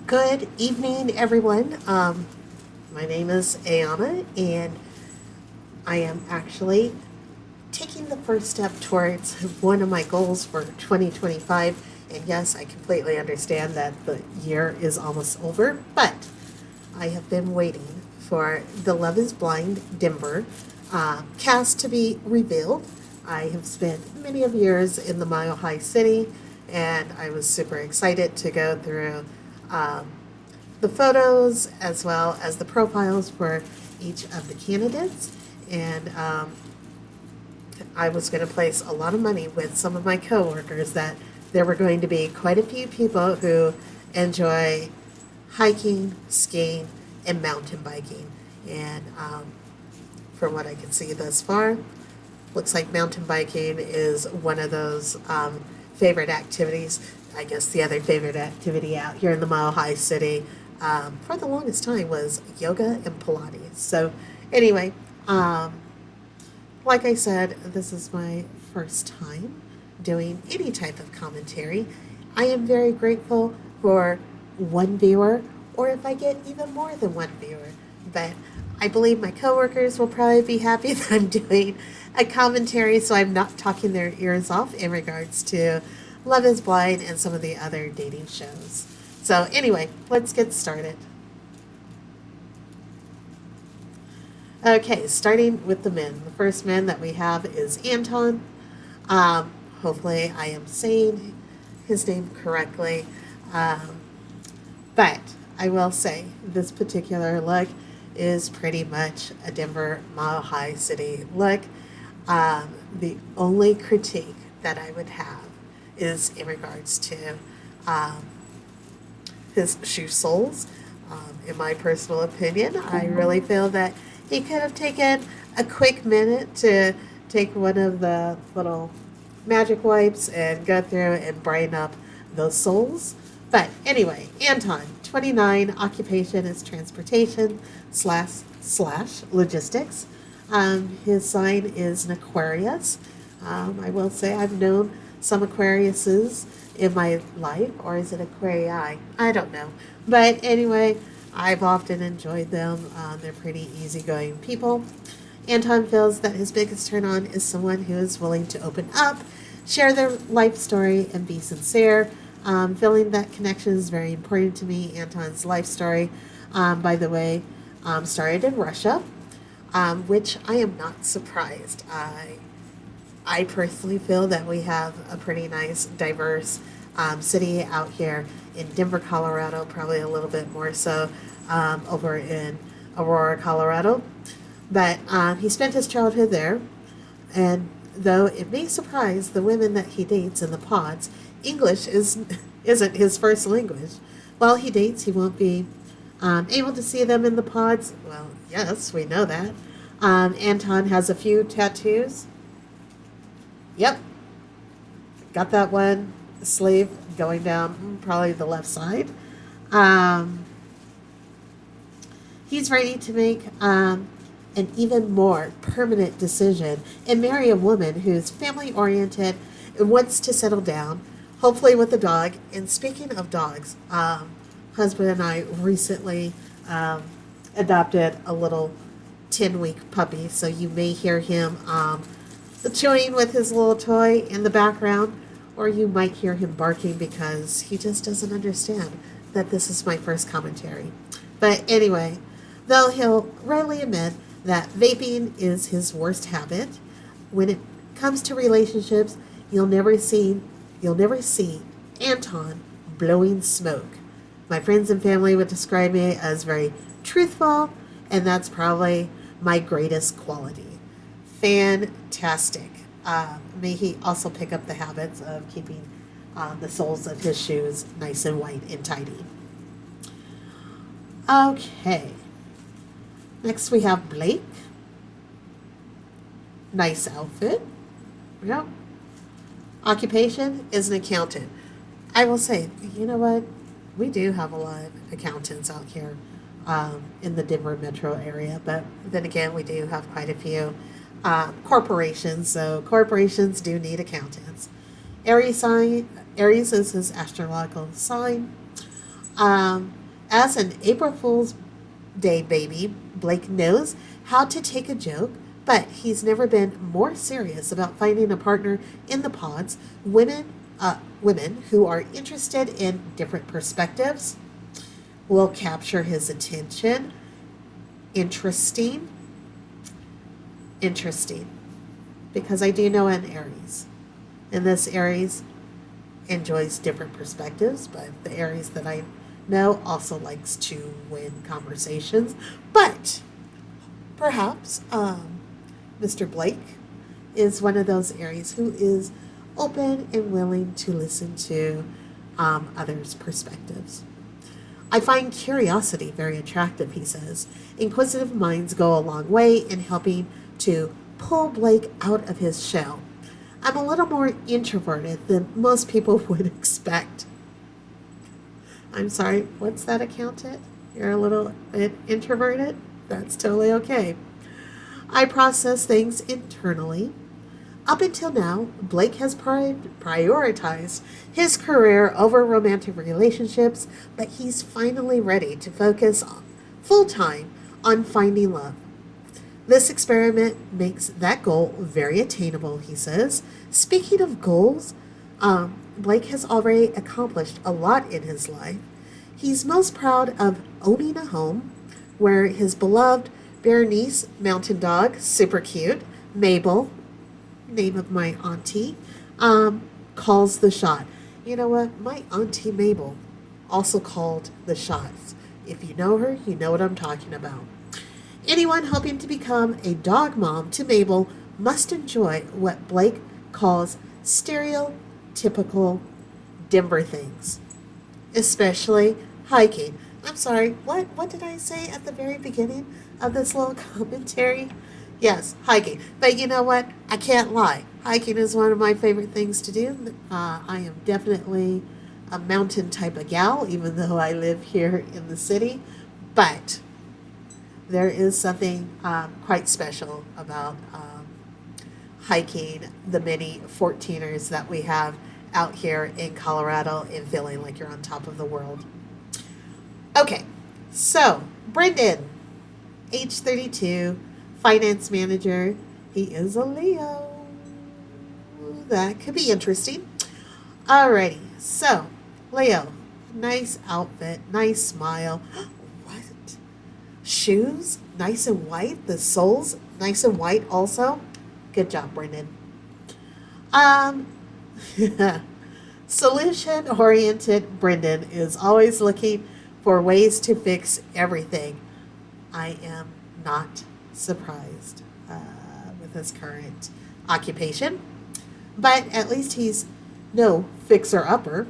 Good evening, everyone. My name is Ayana, and I am actually taking the first step towards one of my goals for 2025. And yes, I completely understand that the year is almost over, but I have been waiting for the Love is Blind Denver cast to be revealed. I have spent many of years in the Mile High City, and I was super excited to go through um, the photos as well as the profiles for each of the candidates. And I was going to place a lot of money with some of my coworkers that there were going to be quite a few people who enjoy hiking, skiing, and mountain biking. And from what I can see thus far, looks like mountain biking is one of those favorite activities. I guess the other favorite activity out here in the Mile High City for the longest time was yoga and Pilates. So, anyway, um, like I said, this is my first time doing any type of commentary. I am very grateful for one viewer, or if I get even more than one viewer. But I believe my coworkers will probably be happy that I'm doing a commentary so I'm not talking their ears off in regards to Love is Blind and some of the other dating shows. So, anyway, let's get started. Okay, starting with the men. The first man that we have is Anton. Hopefully, I am saying his name correctly. Um, but I will say this particular look is pretty much a Denver Mile High City look. The only critique that I would have is in regards to um, his shoe soles. In my personal opinion, I really feel that he could have taken a quick minute to take one of the little magic wipes and go through and brighten up those soles. But anyway, Anton, 29, occupation is transportation slash logistics. His sign is an Aquarius. I will say I've known some Aquariuses in my life, or is it Aquarii? I don't know. But anyway, I've often enjoyed them. They're pretty easygoing people. Anton feels that his biggest turn on is someone who is willing to open up, share their life story, and be sincere. Feeling that connection is very important to me. Anton's life story, by the way, started in Russia, which I am not surprised. I personally feel that we have a pretty nice, diverse city out here in Denver, Colorado, probably a little bit more so over in Aurora, Colorado. But he spent his childhood there, and though it may surprise the women that he dates in the pods, English isn't his first language. While he dates, he won't be able to see them in the pods. Well, yes, we know that. Anton has a few tattoos. Yep, got that one sleeve going down probably the left side. Um, he's ready to make an even more permanent decision and marry a woman who's family oriented and wants to settle down, hopefully with a dog. And speaking of dogs, husband and I recently adopted a little 10-week puppy, so you may hear him chewing with his little toy in the background, or you might hear him barking because he just doesn't understand that this is my first commentary. But anyway, though he'll readily admit that vaping is his worst habit, when it comes to relationships, you'll never see Anton blowing smoke. My friends and family would describe me as very truthful, and that's probably my greatest quality. Fantastic. May he also pick up the habits of keeping the soles of his shoes nice and white and tidy. Okay. Next we have Blake. Nice outfit. Yep. Occupation is an accountant. I will say, you know what? We do have a lot of accountants out here in the Denver metro area, but then again, we do have quite a few corporations, so corporations do need accountants. Aries sign, Aries is his astrological sign. Um, as an April Fool's Day baby, Blake knows how to take a joke, but he's never been more serious about finding a partner in the pods. Women who are interested in different perspectives will capture his attention. Interesting, interesting, because I do know an Aries, and this Aries enjoys different perspectives, but the Aries that I know also likes to win conversations. But perhaps Mr. Blake is one of those Aries who is open and willing to listen to others' perspectives. I find curiosity very attractive, he says. Inquisitive minds go a long way in helping to pull Blake out of his shell. I'm a little more introverted than most people would expect. I'm sorry, what's that, accountant? You're a little bit introverted? That's totally okay. I process things internally. Up until now, Blake has prioritized his career over romantic relationships, but he's finally ready to focus full time on finding love. This experiment makes that goal very attainable, he says. Speaking of goals, Blake has already accomplished a lot in his life. He's most proud of owning a home where his beloved Berenice mountain dog, super cute, Mabel, name of my auntie, calls the shot. You know what? My auntie Mabel also called the shots. If you know her, you know what I'm talking about. Anyone hoping to become a dog mom to Mabel must enjoy what Blake calls stereotypical Denver things, especially hiking. I'm sorry, what did I say at the very beginning of this little commentary? Yes, hiking. But you know what? I can't lie. Hiking is one of my favorite things to do. I am definitely a mountain type of gal, even though I live here in the city. But there is something quite special about hiking the many 14ers that we have out here in Colorado and feeling like you're on top of the world. Okay, so Brendan, age 32, finance manager. He is a Leo. That could be interesting. Alrighty, so Leo, nice outfit, nice smile. What? Shoes, nice and white. The soles, nice and white also. Good job, Brendan. Um, Solution-oriented Brendan is always looking for ways to fix everything. I am not surprised with his current occupation, but at least he's no fixer-upper.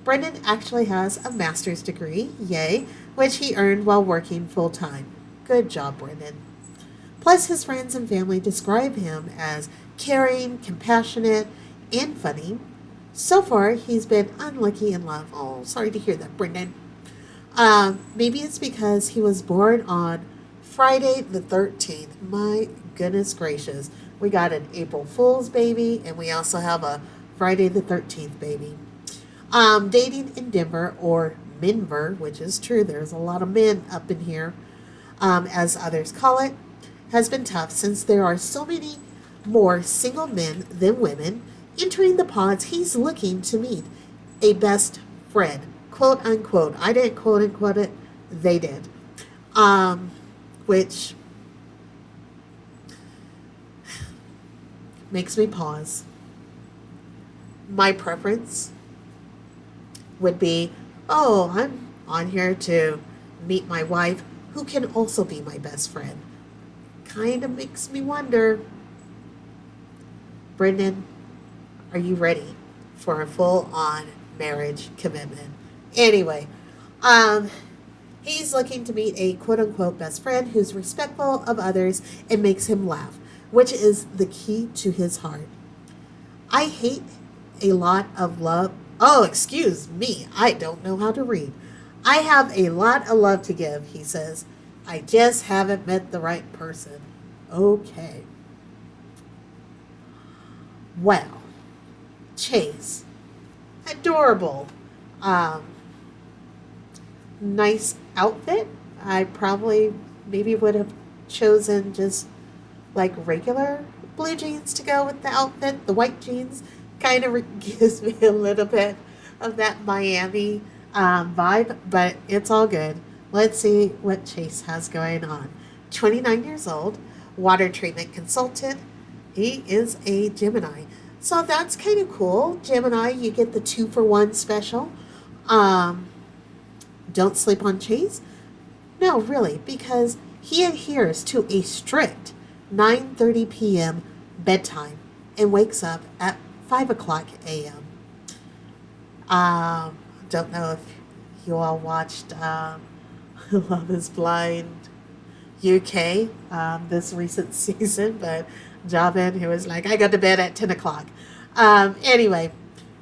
Brendan actually has a master's degree, yay, which he earned while working full-time. Good job, Brendan. Plus, his friends and family describe him as caring, compassionate, and funny. So far, he's been unlucky in love. Oh, sorry to hear that, Brendan. Maybe it's because he was born on Friday the 13th. My goodness gracious. We got an April Fool's baby, and we also have a Friday the 13th baby. Dating in Denver, or Minver, which is true, there's a lot of men up in here, as others call it, has been tough since there are so many more single men than women entering the pods. He's looking to meet a best friend, quote unquote. I didn't quote unquote it, they did. Which makes me pause. My preference would be, oh, I'm on here to meet my wife, who can also be my best friend. Kind of makes me wonder, Brendan, are you ready for a full-on marriage commitment? Anyway, he's looking to meet a quote-unquote best friend who's respectful of others and makes him laugh, which is the key to his heart. I hate a lot of love. Oh, excuse me, I don't know how to read. I have a lot of love to give, he says. I just haven't met the right person. Okay. Well, Chase, adorable. nice outfit. I probably maybe would have chosen just like regular blue jeans to go with the outfit. The white jeans kind of gives me a little bit of that Miami vibe, but it's all good. Let's see what Chase has going on. 29 years old, water treatment consultant. He is a Gemini. So that's kind of cool. Gemini, you get the 2-for-1 special. Um, don't sleep on Chase. No, really, because he adheres to a strict 9:30 p.m. bedtime and wakes up at 5 o'clock a.m. Don't know if you all watched Love is Blind UK this recent season, but Javin, who was like, I go to bed at 10 o'clock. Anyway,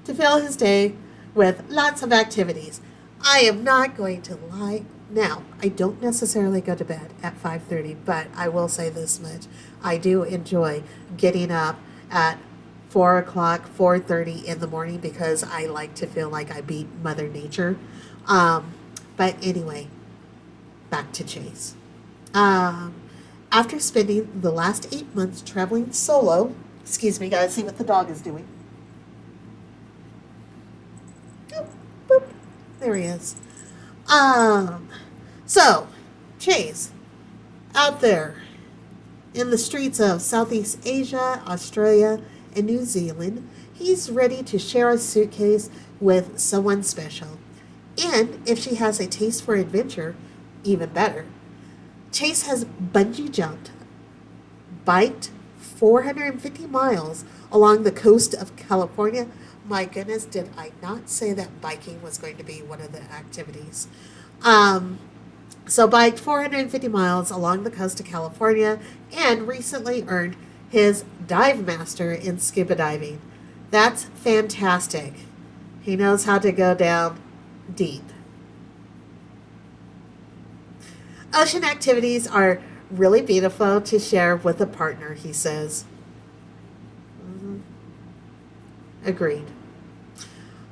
to fill his day with lots of activities. I am not going to lie. Now, I don't necessarily go to bed at 5:30, but I will say this much. I do enjoy getting up at 4 o'clock, 4:30 in the morning because I like to feel like I beat Mother Nature. But anyway, back to Chase. Um, After spending the last 8 months traveling solo, excuse me, guys, see what the dog is doing. Boop, boop. There he is. Um, so, Chase, out there in the streets of Southeast Asia, Australia, and New Zealand, he's ready to share a suitcase with someone special. And if she has a taste for adventure, even better. Chase has bungee jumped, biked 450 miles along the coast of California. My goodness, did I not say that biking was going to be one of the activities? Um, so biked 450 miles along the coast of California and recently earned his dive master in scuba diving. That's fantastic. He knows how to go down deep. Ocean activities are really beautiful to share with a partner, he says. Mhm. Agreed.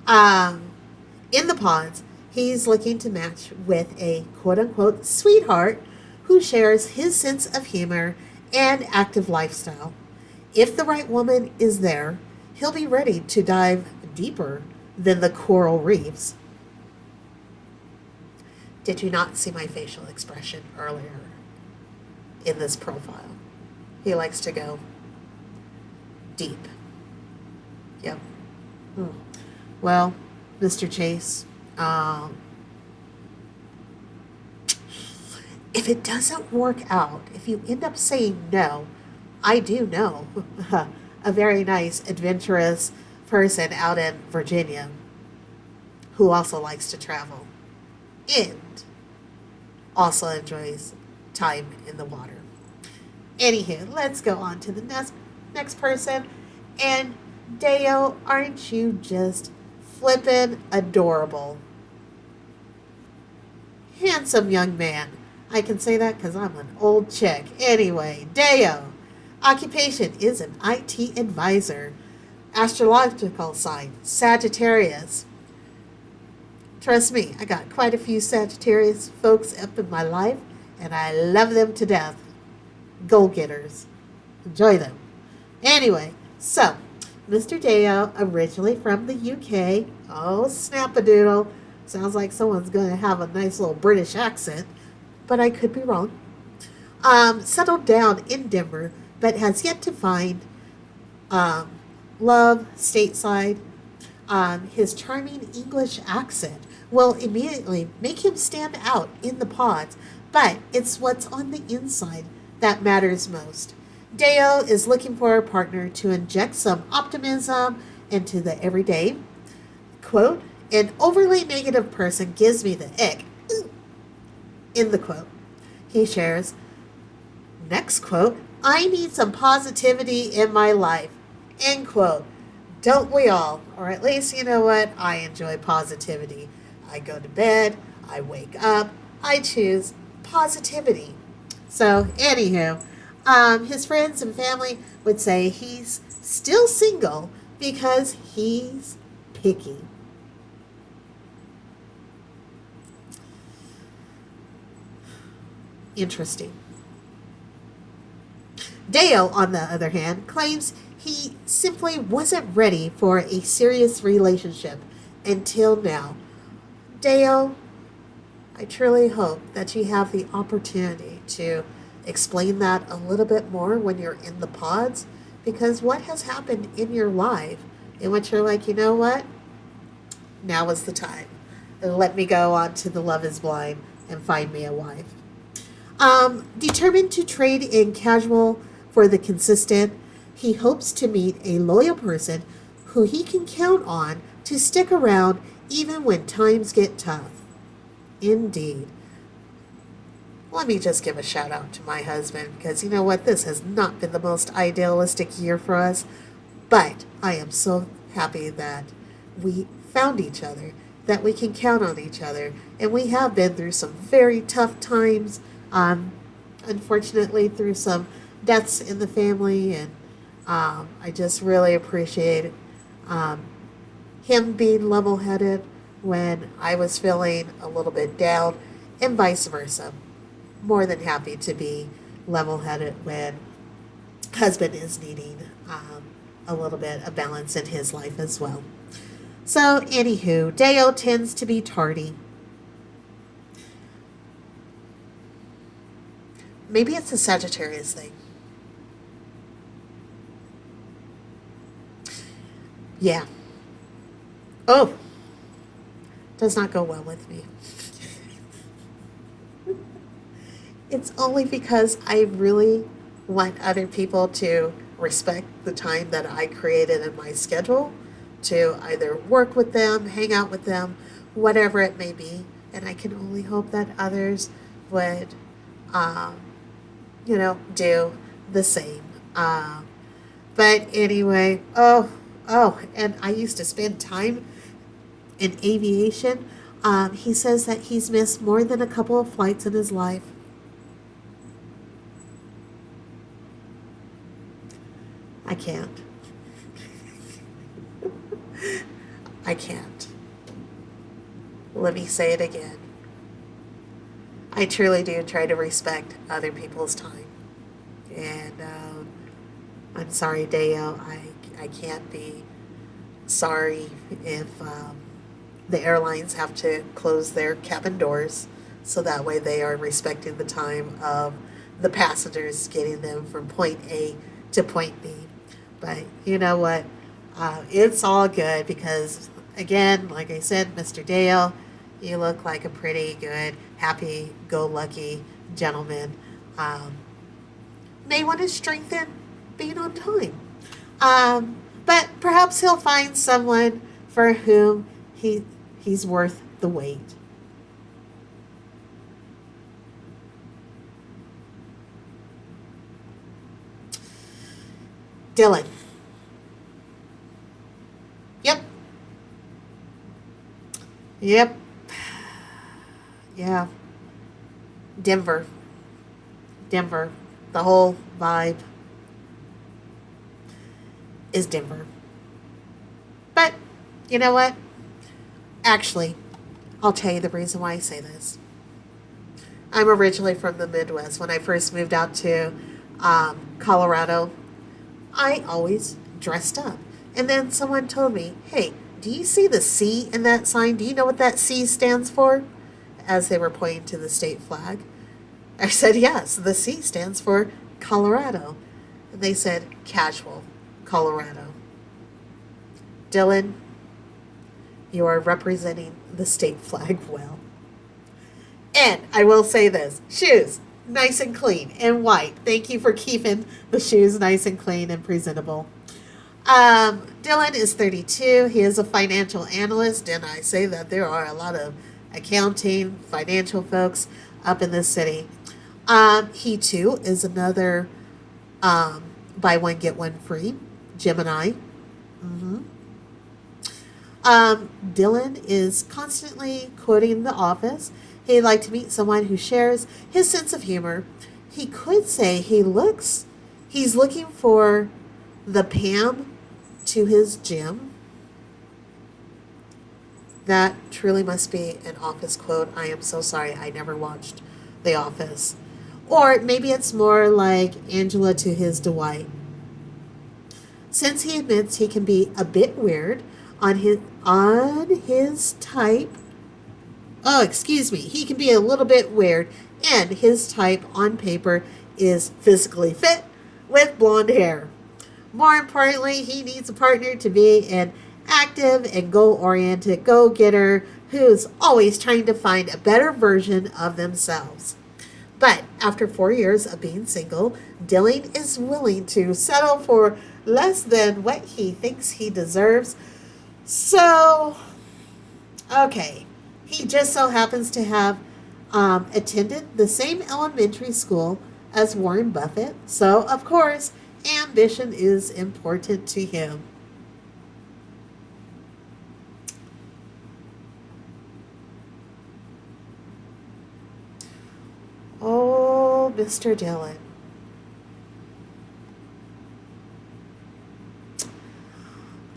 Um, in the pods, he's looking to match with a quote unquote sweetheart who shares his sense of humor and active lifestyle. If the right woman is there, he'll be ready to dive deeper than the coral reefs. Did you not see my facial expression earlier in this profile? He likes to go deep. Yep. Hmm. Well, Mr. Chase, if it doesn't work out, if you end up saying no, I do know a very nice, adventurous person out in Virginia who also likes to travel and also enjoys time in the water. Anywho, let's go on to the next person. And Deo, aren't you just flippin' adorable? Handsome young man. I can say that because I'm an old chick. Anyway, Deo. Occupation is an IT advisor. Astrological sign, Sagittarius. Trust me, I got quite a few Sagittarius folks up in my life, and I love them to death. Goal-getters. Enjoy them. Anyway, so, Mr. Deo, originally from the UK. Oh, snap-a-doodle. Sounds like someone's going to have a nice little British accent, but I could be wrong. Settled down in Denver, but has yet to find love stateside. His charming English accent will immediately make him stand out in the pods, but it's what's on the inside that matters most. Deo is looking for a partner to inject some optimism into the everyday. Quote, an overly negative person gives me the ick. In the quote, he shares, next quote, I need some positivity in my life. End quote. Don't we all? Or at least, you know what? I enjoy positivity. I go to bed, I wake up, I choose positivity. So, anywho, his friends and family would say he's still single because he's picky. interesting. Dale, on the other hand, claims he simply wasn't ready for a serious relationship until now. Dale, I truly hope that you have the opportunity to explain that a little bit more when you're in the pods, because what has happened in your life in which you're like, you know what? Now is the time. And let me go on to the Love is Blind and find me a wife. Determined to trade in casual for the consistent, he hopes to meet a loyal person who he can count on to stick around even when times get tough. Indeed. Let me just give a shout out to my husband, because you know what? This has not been the most idealistic year for us, but I am so happy that we found each other, that we can count on each other, and we have been through some very tough times, unfortunately through some deaths in the family, and I just really appreciate him being level-headed when I was feeling a little bit down, and vice versa. More than happy to be level-headed when husband is needing a little bit of balance in his life as well. So, anywho, Deo tends to be tardy. Maybe it's a Sagittarius thing. Yeah. Oh, does not go well with me. It's only because I really want other people to respect the time that I created in my schedule to either work with them, hang out with them, whatever it may be. And I can only hope that others would, do the same. But anyway, and I used to spend time in aviation. He says that he's missed more than a couple of flights in his life. I can't. I can't. Let me say it again. I truly do try to respect other people's time. And I'm sorry, Deo. I can't be sorry if the airlines have to close their cabin doors, so that way they are respecting the time of the passengers, getting them from point A to point B. But you know what? It's all good because, again, like I said, Mr. Dale, you look like a pretty good, happy-go-lucky gentleman. May want to strengthen being on time. But perhaps he'll find someone for whom he's worth the wait. Dylan. Yep. Yep. Yeah. Denver. Denver. The whole vibe is Denver. But, you know what? Actually, I'll tell you the reason why I say this. I'm originally from the Midwest. When I first moved out to Colorado, I always dressed up. And then someone told me, hey, do you see the C in that sign? Do you know what that C stands for? As they were pointing to the state flag. I said, yes, the C stands for Colorado. And they said, casual, Colorado. Dylan, you are representing the state flag well. And I will say this, shoes, nice and clean and white. Thank you for keeping the shoes nice and clean and presentable. Dylan is 32. He is a financial analyst, and I say that there are a lot of accounting, financial folks up in this city. He too is another buy one get one free Gemini. Mm-hmm. Dylan is constantly quoting The Office. He'd like to meet someone who shares his sense of humor. He could say he's looking for the Pam to his Jim. That truly must be an Office quote. I am so sorry. I never watched The Office. Or maybe it's more like Angela to his Dwight. Since he admits he can be a bit weird on his type, oh, excuse me, he can be a little bit weird, and his type on paper is physically fit with blonde hair. More importantly, he needs a partner to be an active and goal oriented go getter who's always trying to find a better version of themselves. But after 4 years of being single, Dylan is willing to settle for less than what he thinks he deserves. So, okay, he just so happens to have attended the same elementary school as Warren Buffett. So, of course, ambition is important to him. Oh, Mr. Dylan.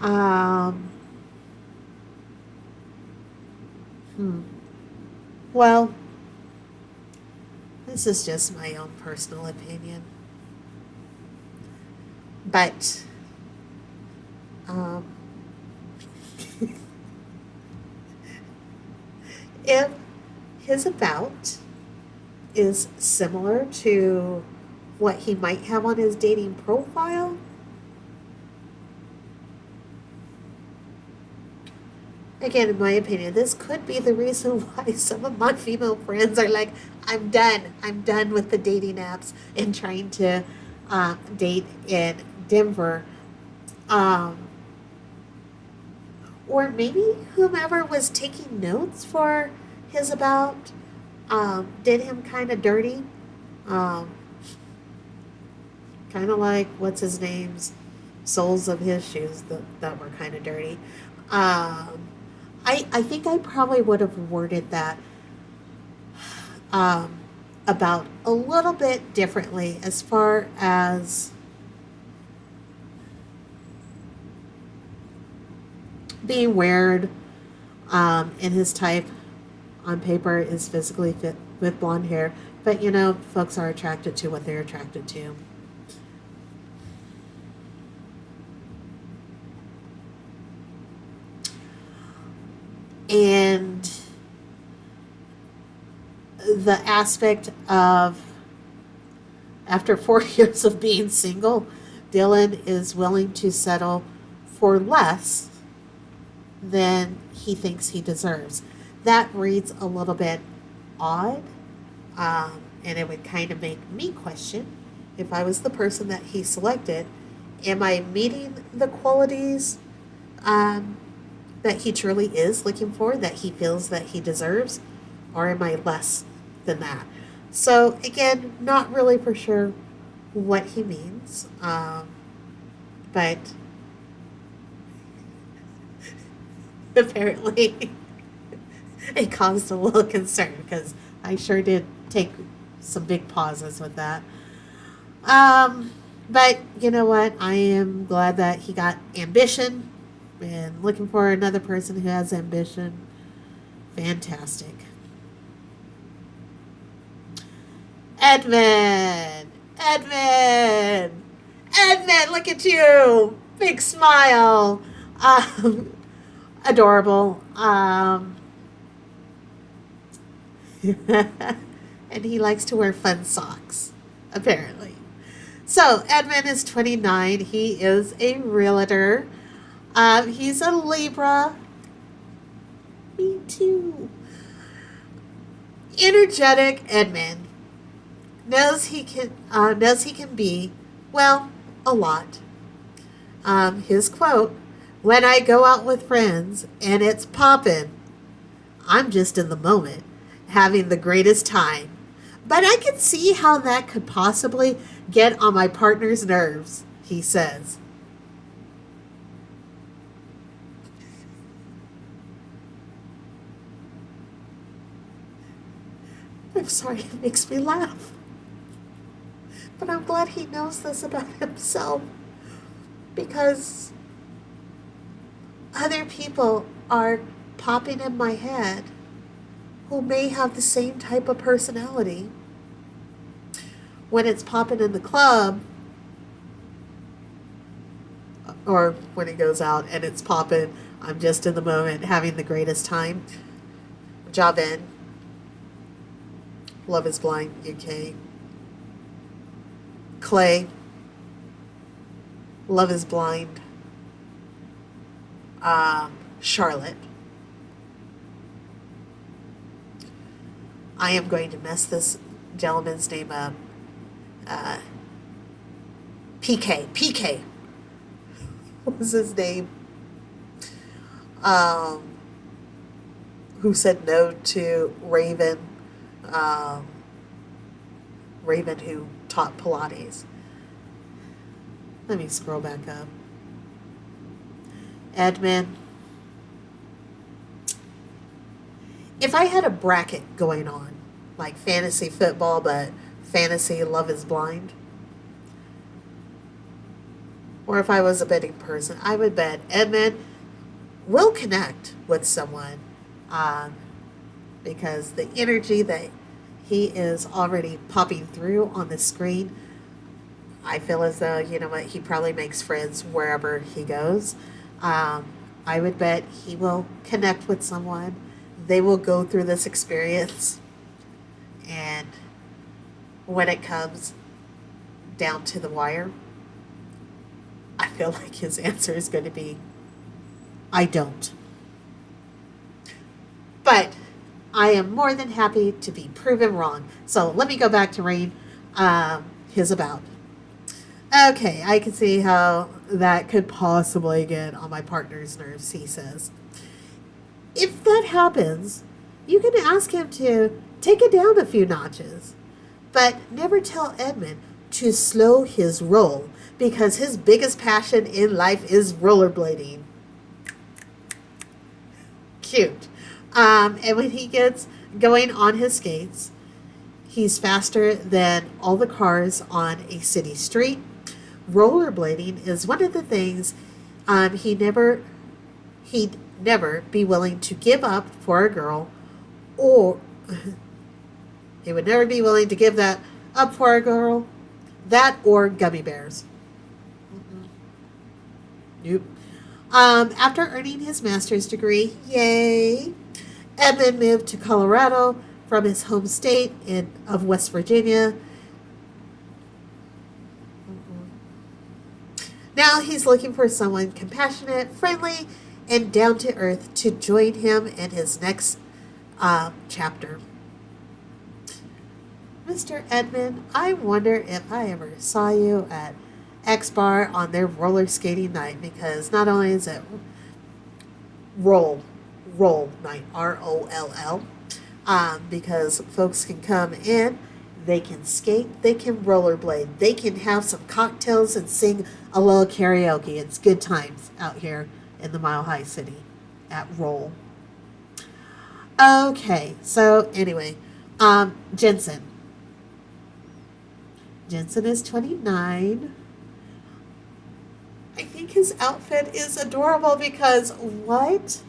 Um, hmm. Well, this is just my own personal opinion. But um, if his about is similar to what he might have on his dating profile, again, in my opinion, this could be the reason why some of my female friends are like, I'm done. I'm done with the dating apps and trying to date in Denver. Um, or maybe whomever was taking notes for his about did him kind of dirty. Um, kind of like, what's his name's soles of his shoes that were kind of dirty. Um, I think I probably would have worded that um, about a little bit differently as far as being weird and his type on paper is physically fit with blonde hair. But folks are attracted to what they're attracted to. And the aspect of after 4 years of being single, Dylan is willing to settle for less than he thinks he deserves. That reads a little bit odd, and it would kind of make me question if I was the person that he selected, am I meeting the qualities um, that he truly is looking for, that he feels that he deserves, or am I less than that? So, again, not really for sure what he means, but apparently it caused a little concern because I sure did take some big pauses with that. Um, but you know what? I am glad that he got ambition and looking for another person who has ambition. Fantastic. Edmund! Edmund! Edmund, look at you! Big smile. Um, adorable. And he likes to wear fun socks, apparently. So, Edmund is 29. He is a realtor. He's a Libra. Me too. Energetic Edmund knows he can be, well, a lot. His quote: "When I go out with friends and it's poppin', I'm just in the moment, having the greatest time. But I can see how that could possibly get on my partner's nerves," he says. I'm sorry, it makes me laugh. But I'm glad he knows this about himself because other people are popping in my head who may have the same type of personality. when it's popping in the club, or when it goes out and it's popping, I'm just in the moment having the greatest time. Javen, Love is Blind UK. Clay, Love is Blind. Charlotte. I am going to mess this gentleman's name up. PK. PK. What was his name? Who said no to Raven? Raven, who taught Pilates. Let me scroll back up. Edmund. If I had a bracket going on, like fantasy football, but fantasy Love is Blind, or if I was a betting person, I would bet Edmund will connect with someone, because the energy that he is already popping through on the screen, I feel as though, you know what, he probably makes friends wherever he goes. I would bet he will connect with someone. They will go through this experience. And when it comes down to the wire, I feel like his answer is going to be, I don't. But I am more than happy to be proven wrong. So let me go back to Rain, his about. Okay, I can see how that could possibly get on my partner's nerves, he says. If that happens, you can ask him to take it down a few notches. But never tell Edmund to slow his roll, because his biggest passion in life is rollerblading. Cute. And when he gets going on his skates, he's faster than all the cars on a city street. Rollerblading is one of the things he'd never be willing to give up for a girl, or he would never be willing to give that up for a girl, that or gummy bears. Nope. After earning his master's degree, yay, Edmund moved to Colorado from his home state of West Virginia. Now he's looking for someone compassionate, friendly, and down to earth to join him in his next chapter. Mr. Edmund, I wonder if I ever saw you at X Bar on their roller skating night, because not only is it roll night, ROLL, because folks can come in, they can skate, they can rollerblade, they can have some cocktails and sing a little karaoke. It's good times out here in the Mile High City at Roll. Okay, so anyway, Jensen. Jensen is 29. I think his outfit is adorable because what?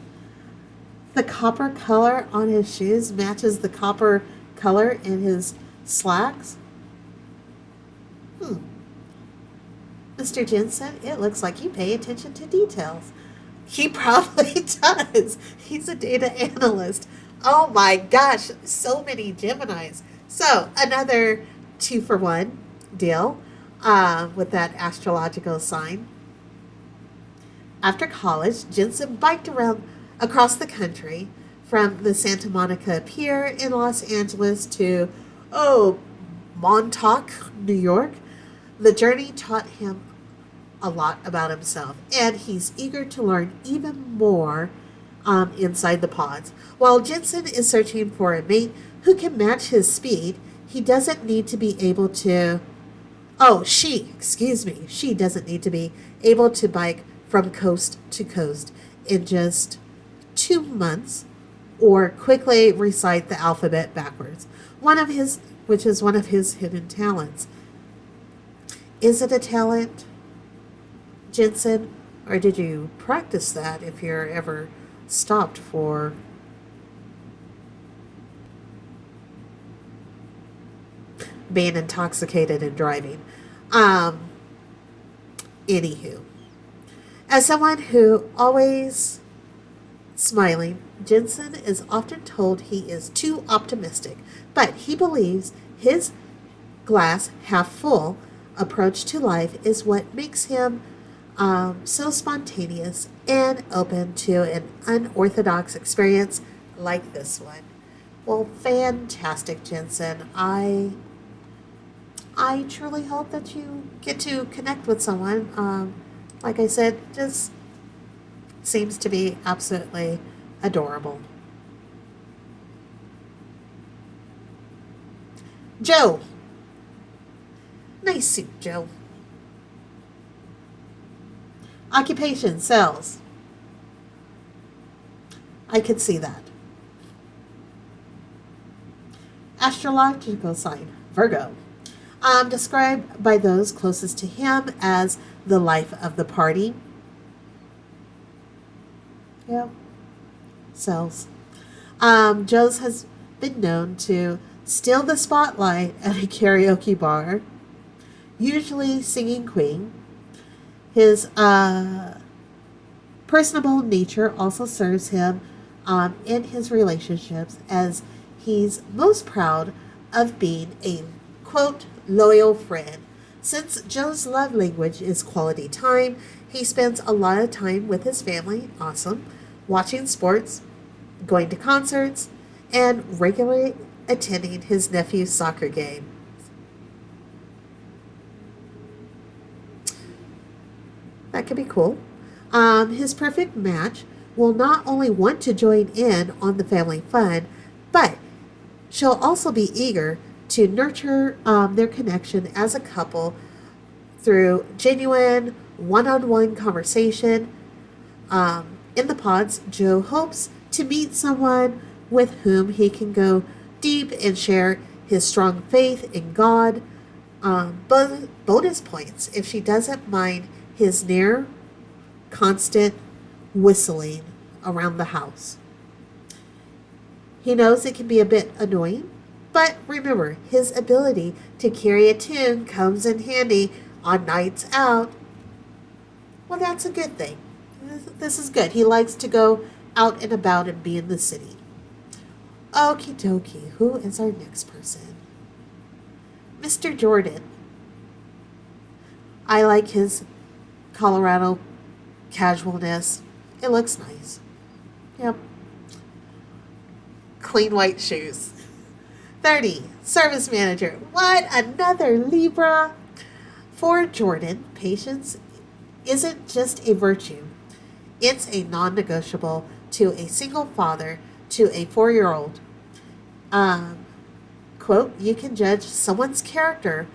The copper color on his shoes matches the copper color in his slacks. Mr. Jensen, it looks like you pay attention to details. He probably does. He's a data analyst. Oh my gosh, so many Geminis. So another 2-for-1 deal with that astrological sign. After college, Jensen biked around across the country from the Santa Monica Pier in Los Angeles to, Montauk, New York. The journey taught him a lot about himself, and he's eager to learn even more inside the pods. While Jensen is searching for a mate who can match his speed, he doesn't need to be able to, she doesn't need to be able to bike from coast to coast in just 2 months or quickly recite the alphabet backwards, which is one of his hidden talents. Is it a talent, Jensen, or did you practice that if you're ever stopped for being intoxicated and driving. Um, Anywho, as someone who always smiling, Jensen is often told he is too optimistic, but he believes his glass half full approach to life is what makes him so spontaneous and open to an unorthodox experience like this one. Well, fantastic, Jensen. I truly hope that you get to connect with someone. Like I said, just seems to be absolutely adorable. Joe. Nice suit, Joe. Occupation, sales. I could see that. Astrological sign, Virgo. Described by those closest to him as the life of the party. Yeah, sells. Joe's has been known to steal the spotlight at a karaoke bar, usually singing Queen. His personable nature also serves him in his relationships, as he's most proud of being a, quote, loyal friend. Since Joe's love language is quality time, he spends a lot of time with his family, awesome, watching sports, going to concerts, and regularly attending his nephew's soccer game. That could be cool. His perfect match will not only want to join in on the family fun, but she'll also be eager to nurture their connection as a couple through genuine one-on-one conversation. In the pods, Joe hopes to meet someone with whom he can go deep and share his strong faith in God. Bonus points if she doesn't mind his near constant whistling around the house. He knows it can be a bit annoying, but remember, his ability to carry a tune comes in handy on nights out. Well, that's a good thing. This is good. He likes to go out and about and be in the city. Okie dokie, who is our next person? Mr. Jordan. I like his Colorado casualness. It looks nice. Yep. Clean white shoes. 30. Service manager. What? Another Libra? For Jordan, patience isn't just a virtue. It's a non-negotiable to a single father to a 4-year-old. Quote, you can judge someone's character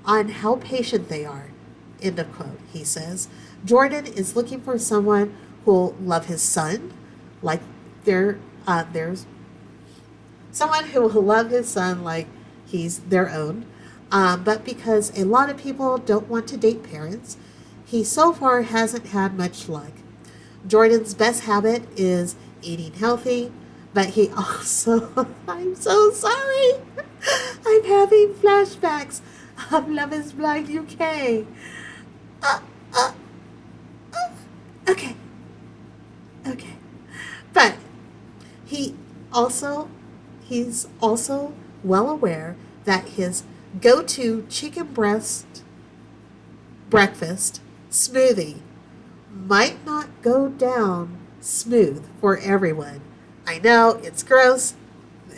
on how patient they are. End of quote, he says. Jordan is looking for someone who'll love his son, like there's someone who will love his son like he's their own. But because a lot of people don't want to date parents, he so far hasn't had much luck. Jordan's best habit is eating healthy, but he also, I'm so sorry, I'm having flashbacks of Love is Blind UK. Okay. But he's also well aware that his go-to chicken breast breakfast smoothie might not go down smooth for everyone. I know it's gross,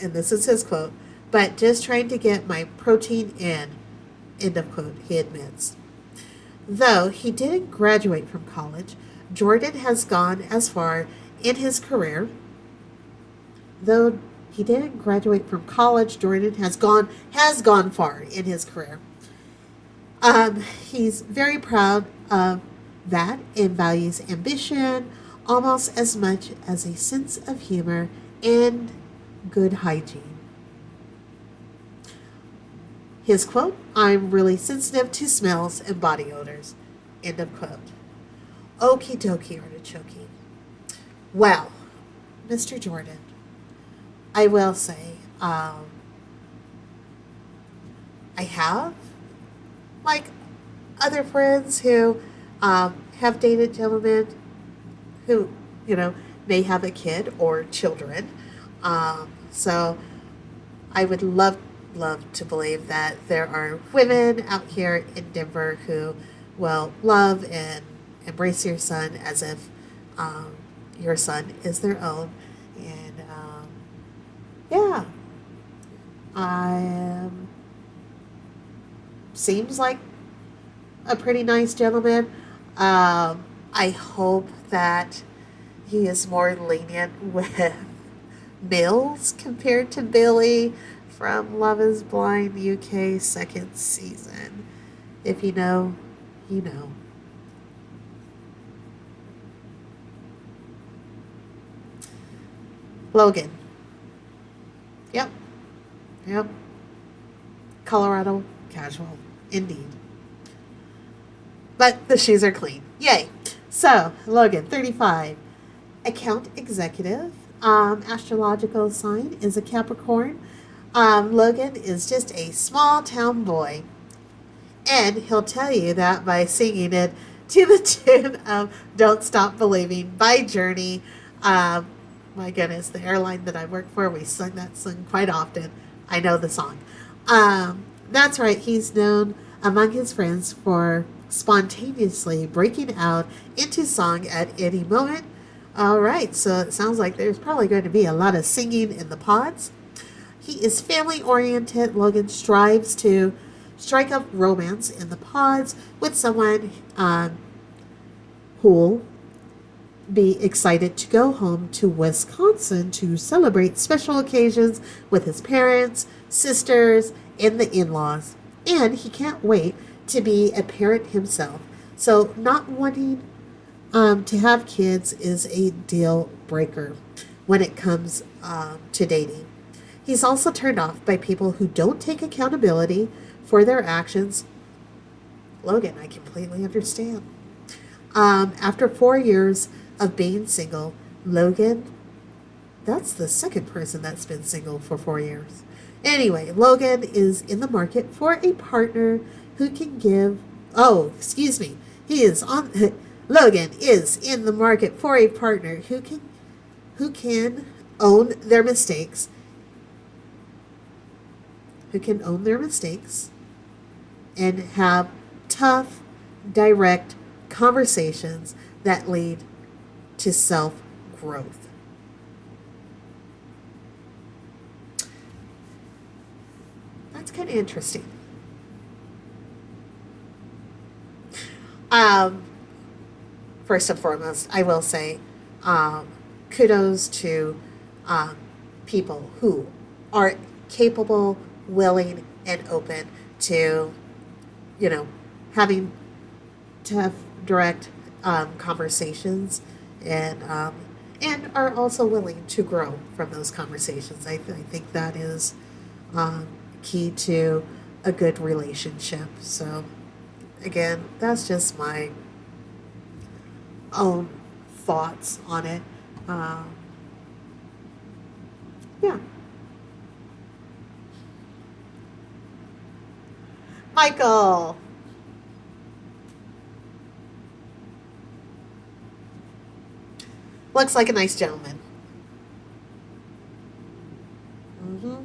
and this is his quote, but just trying to get my protein in, end of quote, he admits. Though he didn't graduate from college, Jordan has gone as far in his career. Though he didn't graduate from college, Jordan has gone far in his career. He's very proud of that and values ambition almost as much as a sense of humor and good hygiene. His quote, I'm really sensitive to smells and body odors. End of quote. Okie dokie, artichoke. Well, Mr. Jordan, I will say, I have like other friends who have dated gentlemen who, you know, may have a kid or children. So I would love to believe that there are women out here in Denver who will love and embrace your son as if um, your son is their own. And yeah, I seems like a pretty nice gentleman. I hope that he is more lenient with Mills compared to Billy from Love is Blind UK second season. If you know, you know. Logan. Yep. Yep. Colorado casual. Indeed. But the shoes are clean. Yay. So, Logan, 35. Account executive. Astrological sign is a Capricorn. Logan is just a small town boy. And he'll tell you that by singing it to the tune of Don't Stop Believing by Journey. Um, my goodness, the airline that I work for, we sing that song quite often. I know the song. That's right, he's known among his friends for spontaneously breaking out into song at any moment. All right, so it sounds like there's probably going to be a lot of singing in the pods. He is family oriented. Logan strives to strike up romance in the pods with someone who'll be excited to go home to Wisconsin to celebrate special occasions with his parents, sisters, and the in laws. And he can't wait to be a parent himself. So, not wanting to have kids is a deal breaker when it comes to dating. He's also turned off by people who don't take accountability for their actions. Logan, I completely understand. After 4 years of being single, Logan, that's the second person that's been single for 4 years. Anyway, Logan is in the market for a partner who can give. Oh, excuse me. He is on. Logan is in the market for a partner who can own their mistakes. Who can own their mistakes and have tough, direct conversations that lead to self growth. That's kind of interesting. Um, First and foremost, I will say kudos to um, people who are capable, willing, and open to, you know, having tough, direct conversations, and are also willing to grow from those conversations. I think that is um, key to a good relationship. So, again, that's just my own thoughts on it. Um, yeah. Michael. Looks like a nice gentleman. hmm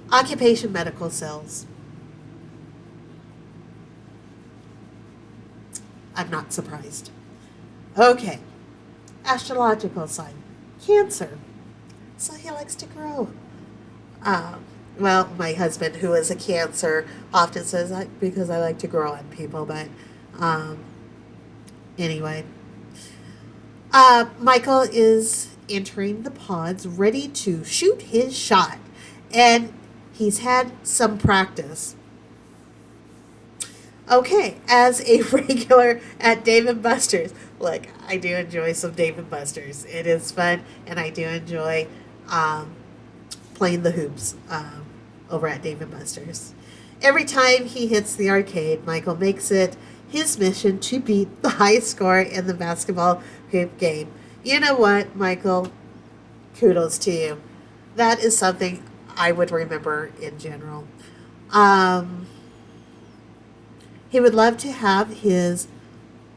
Occupation medical sales. I'm not surprised. Okay. Astrological sign. Cancer. So he likes to grow. Well, my husband, who is a Cancer, often says that because I like to grow on people, but um, anyway. Michael is entering the pods ready to shoot his shot, and he's had some practice. Okay, as a regular at Dave and Buster's, look, I do enjoy some Dave and Buster's. It is fun, and I do enjoy um, playing the hoops over at Dave and Buster's. Every time he hits the arcade, Michael makes it his mission to beat the highest score in the basketball hoop game. You know what, Michael? Kudos to you. That is something I would remember in general. Um, he would love to have his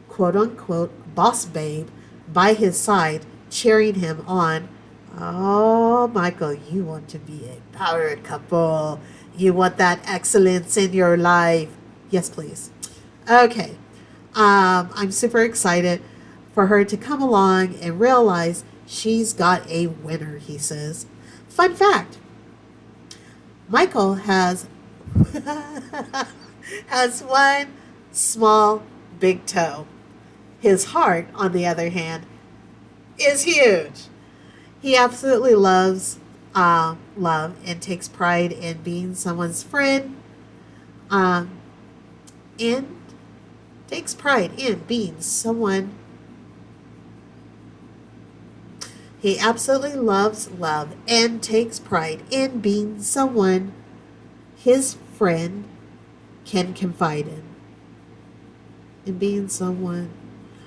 quote unquote boss babe by his side, cheering him on. Oh, Michael, you want to be a power couple. You want that excellence in your life. Yes, please. Okay. I'm super excited for her to come along and realize she's got a winner, he says. Fun fact, Michael has has one small big toe. His heart, on the other hand, is huge. He absolutely loves love and takes pride in being someone's friend, um, and takes pride in being someone. He absolutely loves love and takes pride in being someone his friend can confide in. And being someone.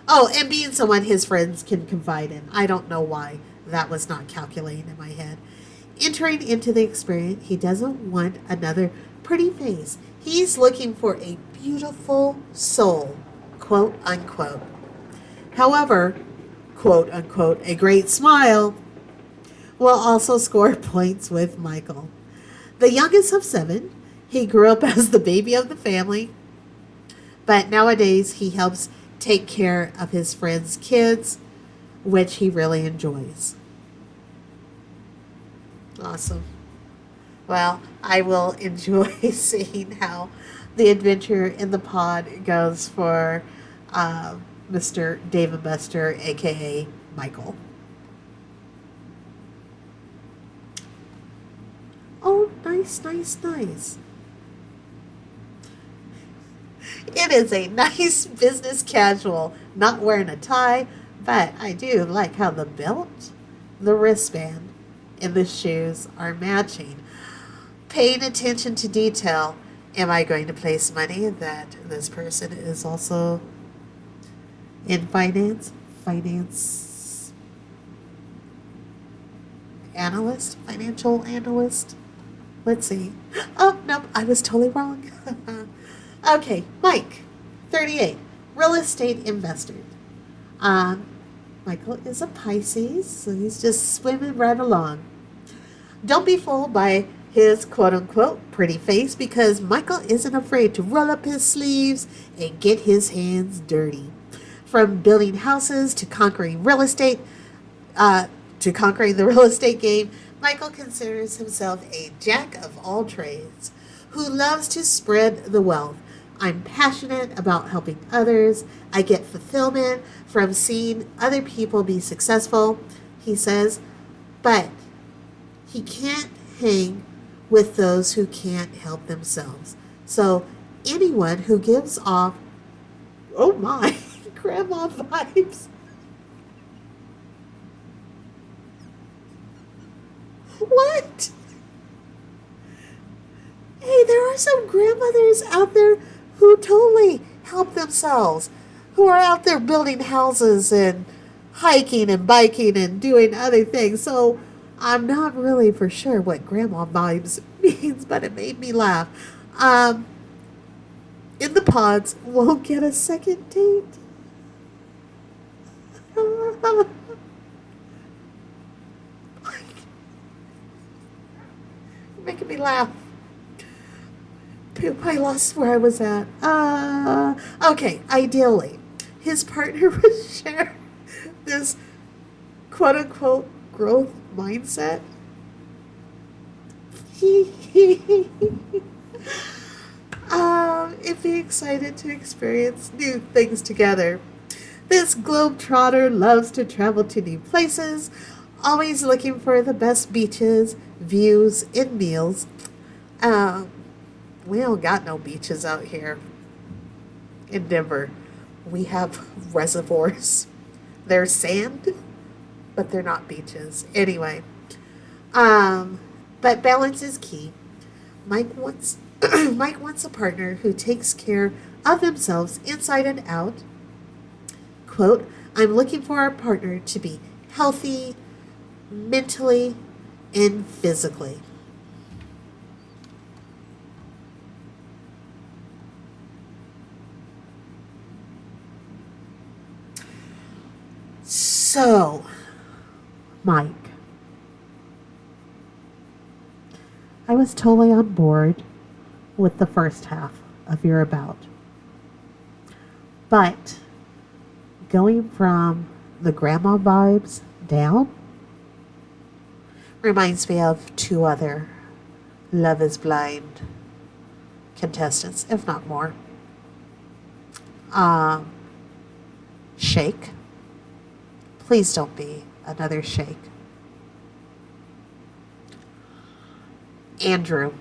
Oh, and being someone his friends can confide in. I don't know why that was not calculating in my head. Entering into the experience, he doesn't want another pretty face. He's looking for a beautiful soul, quote unquote. However, quote unquote, a great smile will also score points with Michael. The youngest of seven, he grew up as the baby of the family, but nowadays he helps take care of his friends' kids, which he really enjoys. Awesome. Well, I will enjoy seeing how the adventure in the pod goes for Mr. David Buster, aka Michael. Oh, nice, nice, nice. It is a nice business casual, not wearing a tie, but I do like how the belt, the wristband, and the shoes are matching. Paying attention to detail. Am I going to place money that this person is also in finance? Finance analyst? Financial analyst? Let's see. Oh, nope, I was totally wrong. Okay, Mike, 38, real estate investor. Um, Michael is a Pisces, so he's just swimming right along. Don't be fooled by his quote unquote pretty face because Michael isn't afraid to roll up his sleeves and get his hands dirty. From building houses to conquering real estate, to conquering the real estate game, Michael considers himself a jack of all trades who loves to spread the wealth. I'm passionate about helping others. I get fulfillment from seeing other people be successful, he says, but he can't hang with those who can't help themselves. So anyone who gives off, oh my, grandma vibes. What? Hey, there are some grandmothers out there who totally help themselves, who are out there building houses and hiking and biking and doing other things. So I'm not really for sure what grandma vibes means, but it made me laugh. Um, in the pods, won't get a second date. You're making me laugh. Poop, I lost where I was at. Okay, ideally, his partner would share this quote unquote growth mindset. And be excited to experience new things together. This globetrotter loves to travel to new places, always looking for the best beaches, views, and meals. Um, we don't got no beaches out here in Denver. We have reservoirs. There's sand, but they're not beaches. Anyway, but balance is key. Mike wants Mike wants a partner who takes care of themselves inside and out. Quote, I'm looking for a partner to be healthy mentally and physically. So, Mike, I was totally on board with the first half of your about. But going from the grandma vibes down reminds me of two other Love is Blind contestants, if not more. Um, Shake. Please don't be another Shake. Andrew.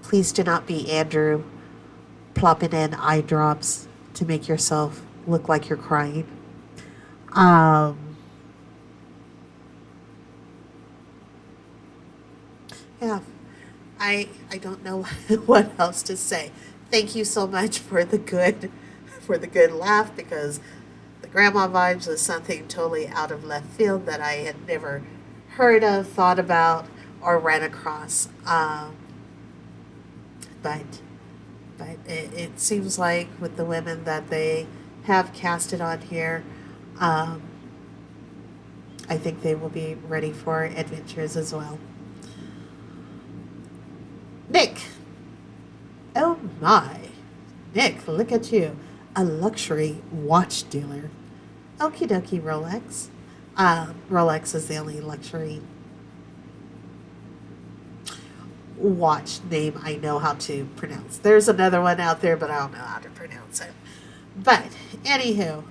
Please do not be Andrew plopping in eye drops to make yourself look like you're crying. Um, yeah, I don't know what else to say. Thank you so much for the good laugh, because the grandma vibes was something totally out of left field that I had never heard of, thought about, or ran across. But it seems like with the women that they have casted on here, um, I think they will be ready for adventures as well. Nick. Oh my. Nick, look at you. A luxury watch dealer. Okie dokie, Rolex. Rolex is the only luxury watch name I know how to pronounce. There's another one out there, but I don't know how to pronounce it. But, anywho,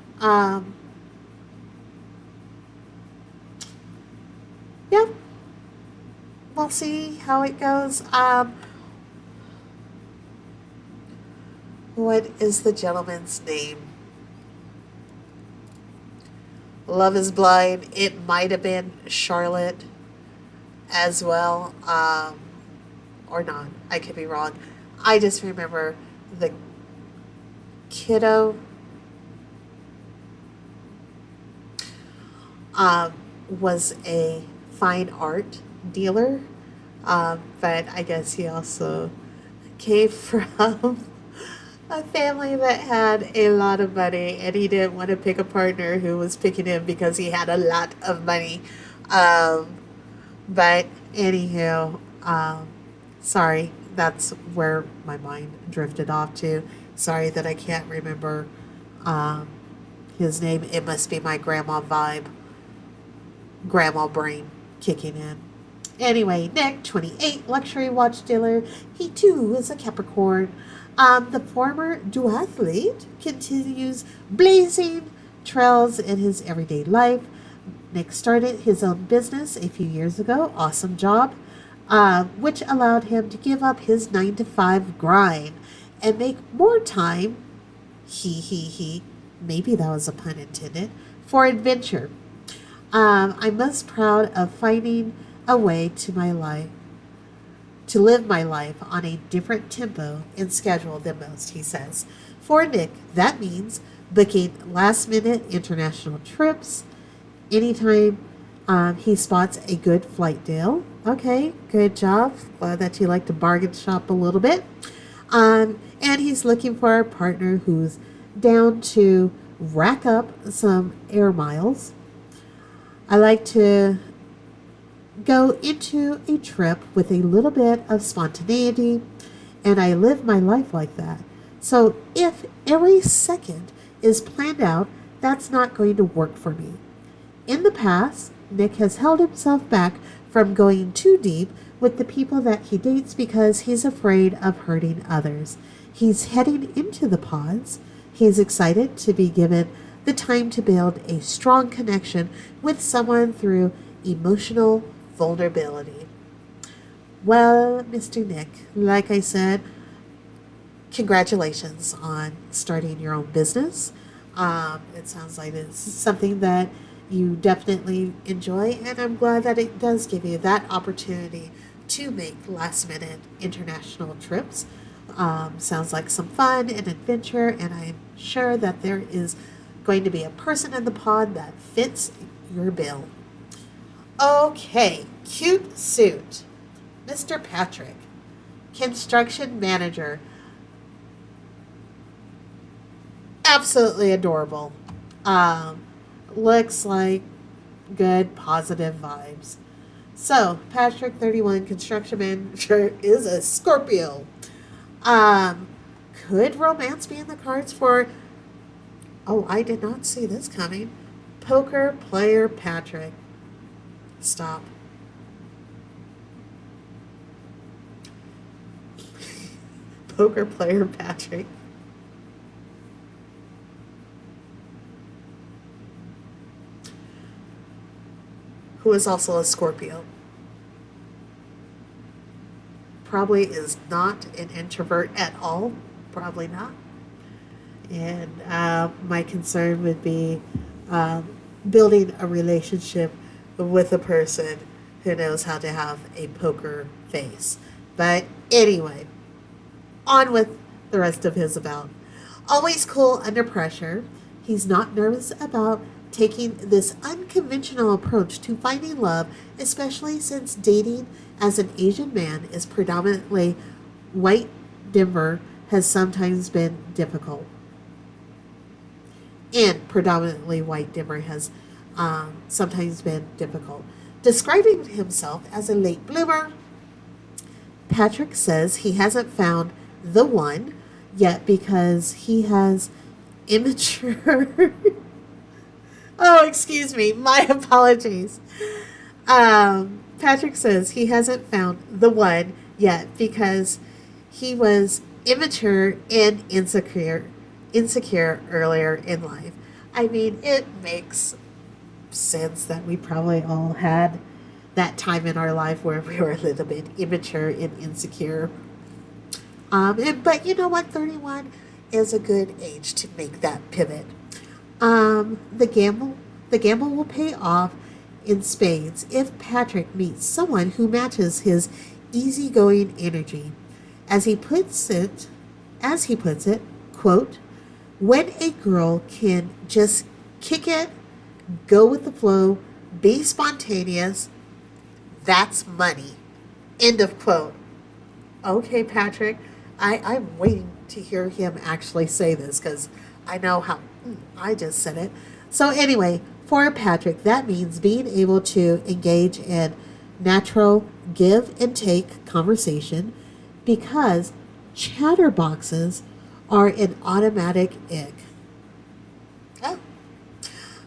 yeah, we'll see how it goes. What is the gentleman's name? Love is Blind. It might have been Charlotte as well, or not. I could be wrong. I just remember the kiddo was a fine art dealer, but I guess he also came from a family that had a lot of money, and he didn't want to pick a partner who was picking him because he had a lot of money. But anywho, sorry, that's where my mind drifted off to. Sorry that I can't remember his name. It must be my grandma vibe, grandma brain kicking in. Anyway, Nick, 28, luxury watch dealer. He too is a Capricorn. The former duathlete continues blazing trails in his everyday life. Nick started his own business a few years ago. Awesome job. Which allowed him to give up his 9-to-5 grind and make more time, maybe that was a pun intended, for adventure. I'm most proud of finding a way to live my life on a different tempo and schedule than most, he says. For Nick, that means booking last-minute international trips anytime he spots a good flight deal. Okay, good job. Glad that you like to bargain shop a little bit. And he's looking for a partner who's down to rack up some air miles. I like to go into a trip with a little bit of spontaneity, and I live my life like that. So if every second is planned out, that's not going to work for me. In the past, Nick has held himself back from going too deep with the people that he dates because he's afraid of hurting others. He's heading into the pods. He's excited to be given the time to build a strong connection with someone through emotional vulnerability. Well, Mr. Nick, like I said, congratulations on starting your own business. It sounds like it's something that you definitely enjoy, and I'm glad that it does give you that opportunity to make last-minute international trips. Sounds like some fun and adventure, and I'm sure that there is going to be a person in the pod that fits your bill. Okay, cute suit. Mr. Patrick, construction manager. Absolutely adorable. Um, looks like good, positive vibes. So, Patrick 31, construction manager, is a Scorpio. Um, could romance be in the cards for, oh, I did not see this coming. Poker player Patrick. Stop. Poker player Patrick. Who is also a Scorpio. Probably is not an introvert at all. Probably not. And my concern would be um, building a relationship with a person who knows how to have a poker face. But anyway, on with the rest of his about. Always cool under pressure. He's not nervous about taking this unconventional approach to finding love, especially since dating as an Asian man is predominantly white. Denver has sometimes been difficult. And predominantly white Denver has sometimes been difficult. Describing himself as a late bloomer, Patrick says he hasn't found the one yet because he has immature. Oh, excuse me. My apologies. Patrick says he hasn't found the one yet because he was immature and insecure earlier in life. I mean, it makes sense that we probably all had that time in our life where we were a little bit immature and insecure. But you know what? 31 is a good age to make that pivot. The gamble will pay off in spades if Patrick meets someone who matches his easygoing energy. As he puts it, quote, when a girl can just kick it, go with the flow, be spontaneous, that's money. End of quote. Okay, Patrick, I'm waiting to hear him actually say this because I know how I just said it. So, anyway, for Patrick, that means being able to engage in natural give and take conversation because chatterboxes are an automatic ick. Oh.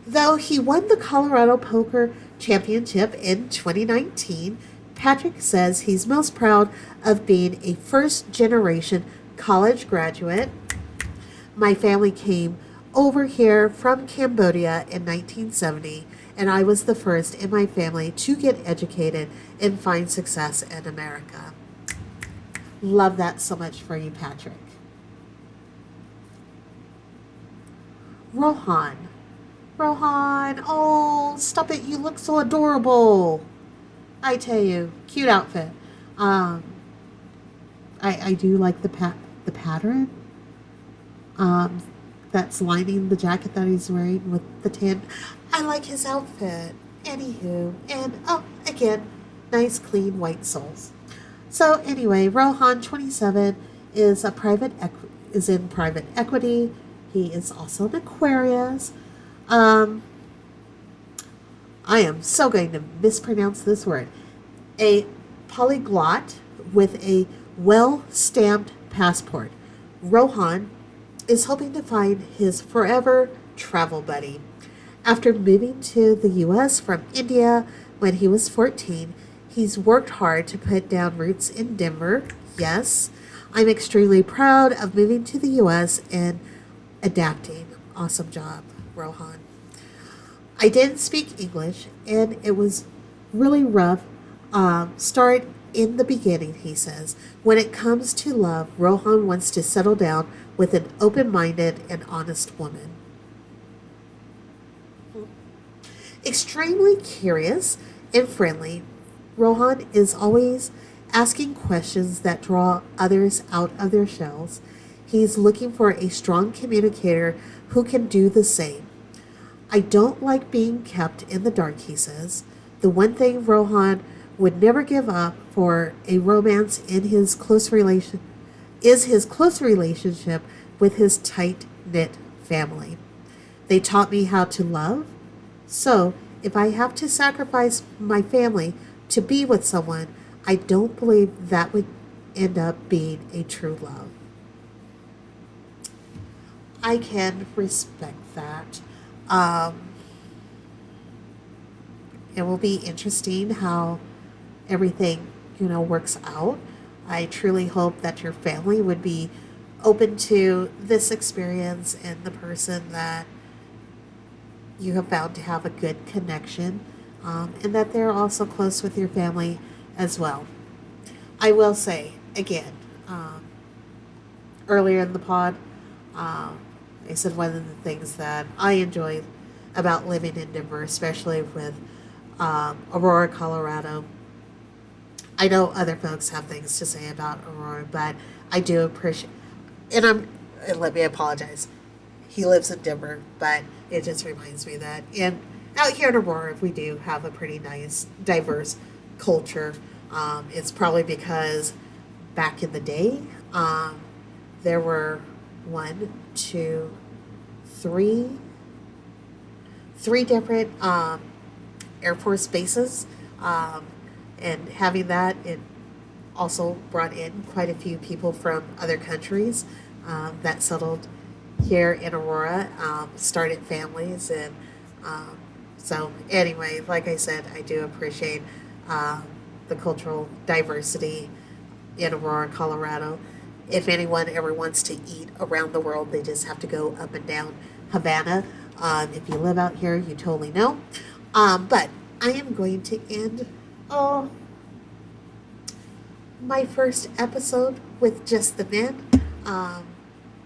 Though he won the Colorado Poker Championship in 2019, Patrick says he's most proud of being a first generation college graduate. My family came over here from Cambodia in 1970, and I was the first in my family to get educated and find success in America. Love that so much for you, Patrick. Rohan. Rohan, oh, stop it. You look so adorable. I tell you, cute outfit. Um, I do like the pattern um, that's lining the jacket that he's wearing with the tan. I like his outfit. Anywho, and oh, again, nice clean white soles. So anyway, Rohan 27 is is in private equity. He is also an Aquarius. Um, I am so going to mispronounce this word. A polyglot with a well-stamped passport. Rohan is hoping to find his forever travel buddy. After moving to the U.S. from India when he was 14, he's worked hard to put down roots in Denver. Yes, I'm extremely proud of moving to the U.S. and adapting. Awesome job, Rohan. I didn't speak English, and it was really rough. Start in the beginning, he says. When it comes to love, Rohan wants to settle down with an open-minded and honest woman. Extremely curious and friendly, Rohan is always asking questions that draw others out of their shells. He's looking for a strong communicator who can do the same. I don't like being kept in the dark, he says. The one thing Rohan would never give up for a romance in his close relation is his close relationship with his tight-knit family. They taught me how to love. So if I have to sacrifice my family to be with someone, I don't believe that would end up being a true love. I can respect that. Um, it will be interesting how everything, works out. I truly hope that your family would be open to this experience and the person that you have found to have a good connection, and that they're also close with your family as well. I will say, again, earlier in the pod, um, I said one of the things that I enjoy about living in Denver, especially with Aurora, Colorado. I know other folks have things to say about Aurora, but I do appreciate, and let me apologize. He lives in Denver, but it just reminds me that out here in Aurora, we do have a pretty nice, diverse culture. It's probably because back in the day, there were one, two, three different Air Force bases, and having that, it also brought in quite a few people from other countries that settled here in Aurora, started families, and so anyway, like I said, I do appreciate the cultural diversity in Aurora, Colorado. If anyone ever wants to eat around the world, they just have to go up and down Havana. If you live out here, you totally know. But I am going to end my first episode with just the men.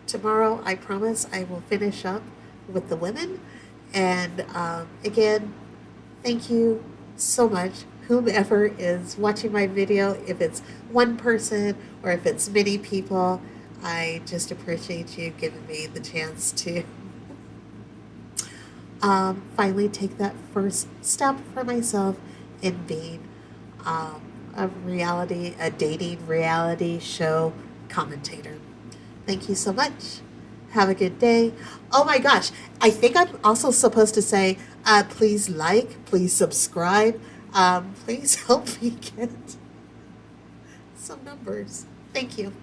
Tomorrow, I promise, I will finish up with the women. And again, thank you so much, whomever is watching my video. If it's one person or if it's many people, I just appreciate you giving me the chance to finally take that first step for myself in being a dating reality show commentator. Thank you so much. Have a good day. Oh my gosh, I think I'm also supposed to say, please like, please subscribe, please help me get some numbers. Thank you.